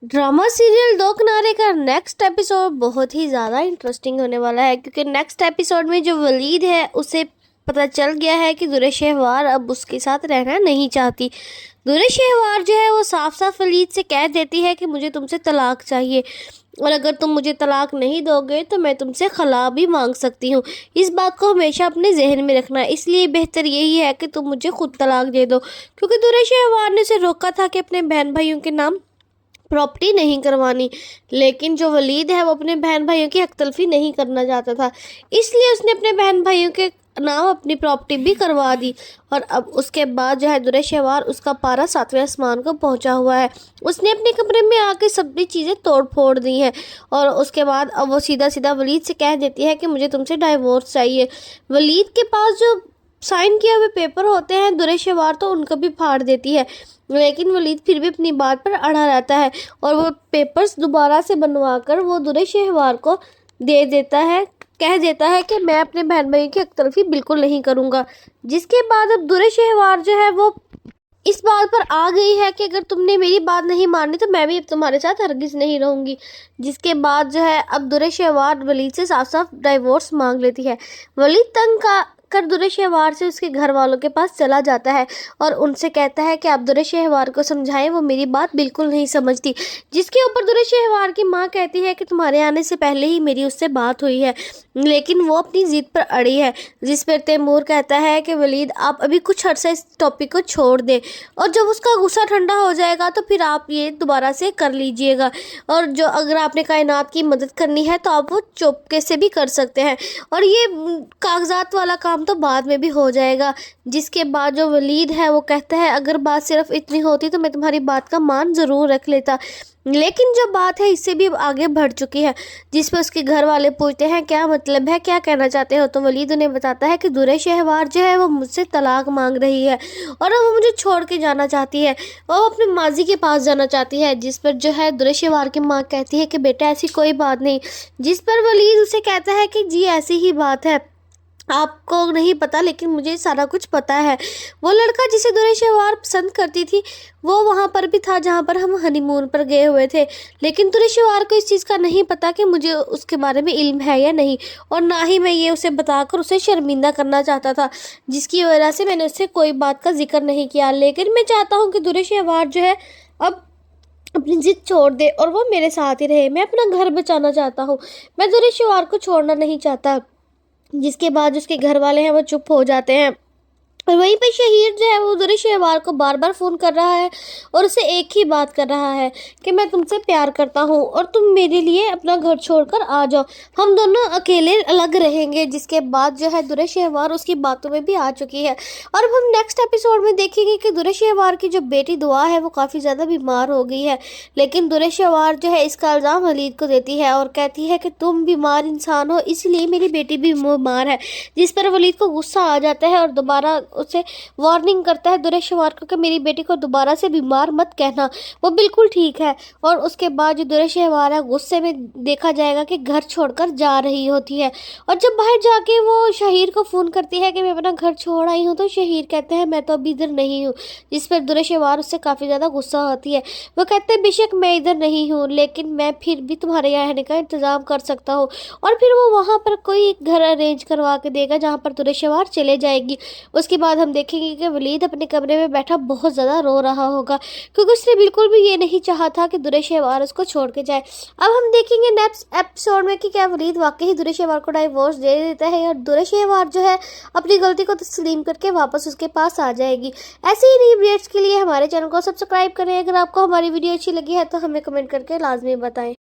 Drama serial दो किनारे का नेक्स्ट एपिसोड बहुत ही ज़्यादा इंटरेस्टिंग होने वाला है, क्योंकि नेक्स्ट एपिसोड में जो वलीद है उसे पता चल गया है कि दुर्र शहवार अब उसके साथ रहना नहीं चाहती। दुर्र शहवार जो है वो साफ साफ वलीद से कह देती है कि मुझे तुमसे तलाक चाहिए, और अगर तुम मुझे तलाक नहीं दोगे तो मैं तुमसे खला भी मांग सकती हूँ। इस बात को हमेशा अपने जहन में रखना, इसलिए बेहतर यही है कि तुम मुझे खुद तलाक दे दो, क्योंकि दुर्र शहवार ने उसे रोका था कि अपने बहन भाइयों के नाम प्रॉपर्टी नहीं करवानी, लेकिन जो वलीद है वो अपने बहन भाइयों की हक तलफी नहीं करना चाहता था, इसलिए उसने अपने बहन भाइयों के नाम अपनी प्रॉपर्टी भी करवा दी। और अब उसके बाद जो है दुर्र शहवार उसका पारा 7वें आसमान को पहुंचा हुआ है। उसने अपने कमरे में आके सभी चीज़ें तोड़ फोड़ दी हैं, और उसके बाद अब वो सीधा सीधा वलीद से कह देती है कि मुझे तुमसे डाइवोर्स चाहिए। वलीद के पास जो साइन किए हुए पेपर होते हैं दुर्र शहवार तो उनको भी फाड़ देती है, लेकिन वलीद फिर भी अपनी बात पर अड़ा रहता है और वो पेपर्स दोबारा से बनवा कर वो दुर्र शहवार को दे देता है, कह देता है कि मैं अपने बहन भाई की हकतलफी बिल्कुल नहीं करूँगा। जिसके बाद अब दुर्र शहवार जो है वो इस बात पर आ गई है कि अगर तुमने मेरी बात नहीं मानी तो मैं भी अब तुम्हारे साथ हरगिज़ नहीं रहूँगी। जिसके बाद जो है अब दुर्र शहवार वलीद से साफ साफ डाइवोर्स मांग लेती है। वलीद तंग का कर दुर्र शहवार से उसके घर वालों के पास चला जाता है और उनसे कहता है कि आप दुर्र शहवार को समझाएं, वो मेरी बात बिल्कुल नहीं समझती। जिसके ऊपर दुर्र शहवार की माँ कहती है कि तुम्हारे आने से पहले ही मेरी उससे बात हुई है, लेकिन वो अपनी ज़िद पर अड़ी है। जिस पर तैमूर कहता है कि वलीद आप अभी कुछ अर्सा इस टॉपिक को छोड़ दें, और जब उसका गुस्सा ठंडा हो जाएगा तो फिर आप ये दोबारा से कर लीजिएगा, और जो अगर आपने कायनात की मदद करनी है तो आप वो चुपके से भी कर सकते हैं, और ये कागजात वाला काम तो बाद में भी हो जाएगा। जिसके बाद जो वलीद है वो कहता है अगर बात सिर्फ इतनी होती तो मैं तुम्हारी बात का मान ज़रूर रख लेता, लेकिन जो बात है इससे भी आगे बढ़ चुकी है। जिस पर उसके घर वाले पूछते हैं क्या मतलब है, क्या कहना चाहते हो, तो वलीद उन्हें बताता है कि दुर्र शहवार जो है वो मुझसे तलाक मांग रही है और वो मुझे छोड़ के जाना चाहती है, वो अपने माजी के पास जाना चाहती है। जिस पर जो है दुर्र शहवार की माँ कहती है कि बेटा ऐसी कोई बात नहीं। जिस पर वलीद उसे कहता है कि जी ऐसी ही बात है, आपको नहीं पता लेकिन मुझे सारा कुछ पता है। वो लड़का जिसे दुर्र शहवार पसंद करती थी वो वहाँ पर भी था जहाँ पर हम हनीमून पर गए हुए थे, लेकिन दुर्र शहवार को इस चीज़ का नहीं पता कि मुझे उसके बारे में इल्म है या नहीं, और ना ही मैं ये उसे बताकर उसे शर्मिंदा करना चाहता था, जिसकी वजह से मैंने उससे कोई बात का जिक्र नहीं किया। लेकिन मैं चाहता हूँ कि दुर्र शहवार जो है अब अपनी जिद छोड़ दे और वो मेरे साथ ही रहे। मैं अपना घर बचाना चाहता हूँ, मैं दुर्र शहवार को छोड़ना नहीं चाहता। जिसके बाद उसके घर वाले हैं वो चुप हो जाते हैं, और वहीं पे शहीर जो है वो दुर्र शहवार को बार बार फ़ोन कर रहा है और उसे एक ही बात कर रहा है कि मैं तुमसे प्यार करता हूँ और तुम मेरे लिए अपना घर छोड़कर आ जाओ, हम दोनों अकेले अलग रहेंगे। जिसके बाद जो है दुर्र शहवार उसकी बातों में भी आ चुकी है, और अब हम नेक्स्ट एपिसोड में देखेंगे कि दुर्र शहवार की जो बेटी दुआ है वो काफ़ी ज़्यादा बीमार हो गई है, लेकिन दुर्र शहवार जो है इसका इल्ज़ाम वलीद को देती है और कहती है कि तुम बीमार इंसान हो इसलिए मेरी बेटी भी बीमार है। जिस पर वलीद को गुस्सा आ जाता है और दोबारा उसे वार्निंग करता है दुर्र शहवार को कि मेरी बेटी को दोबारा से बीमार मत कहना, वो बिल्कुल ठीक है। और उसके बाद जो दुर्र शहवार है गुस्से में देखा जाएगा कि घर छोड़कर जा रही होती है, और जब बाहर जाके वो शहीर को फ़ोन करती है कि मैं अपना घर छोड़ आई हूँ, तो शहीर कहते हैं मैं तो अभी इधर नहीं हूँ। जिस पर दुर्र शहवार उससे काफ़ी ज़्यादा गुस्सा होती है। वो कहते हैं बेशक मैं इधर नहीं हूँ लेकिन मैं फिर भी तुम्हारे यहाँ रहने का इंतज़ाम कर सकता हूँ, और फिर वो वहाँ पर कोई एक घर अरेंज करवा के देगा जहाँ पर दुर्र शहवार चले जाएगी। उसके बाद हम देखेंगे कि वलीद अपने कमरे में बैठा बहुत ज़्यादा रो रहा होगा, क्योंकि उसने बिल्कुल भी ये नहीं चाहा था कि दुर्र शहवार उसको छोड़ के जाए। अब हम देखेंगे नेक्स्ट एपिसोड में कि क्या वलीद वाकई दुर्र शहवार को डाइवोर्स दे देता है और दुर्र शहवार जो है अपनी गलती को तस्लीम करके वापस उसके पास आ जाएगी। ऐसे ही नई अपडेट्स के लिए हमारे चैनल को सब्सक्राइब करें। अगर आपको हमारी वीडियो अच्छी लगी है तो हमें कमेंट करके लाजमी बताएं।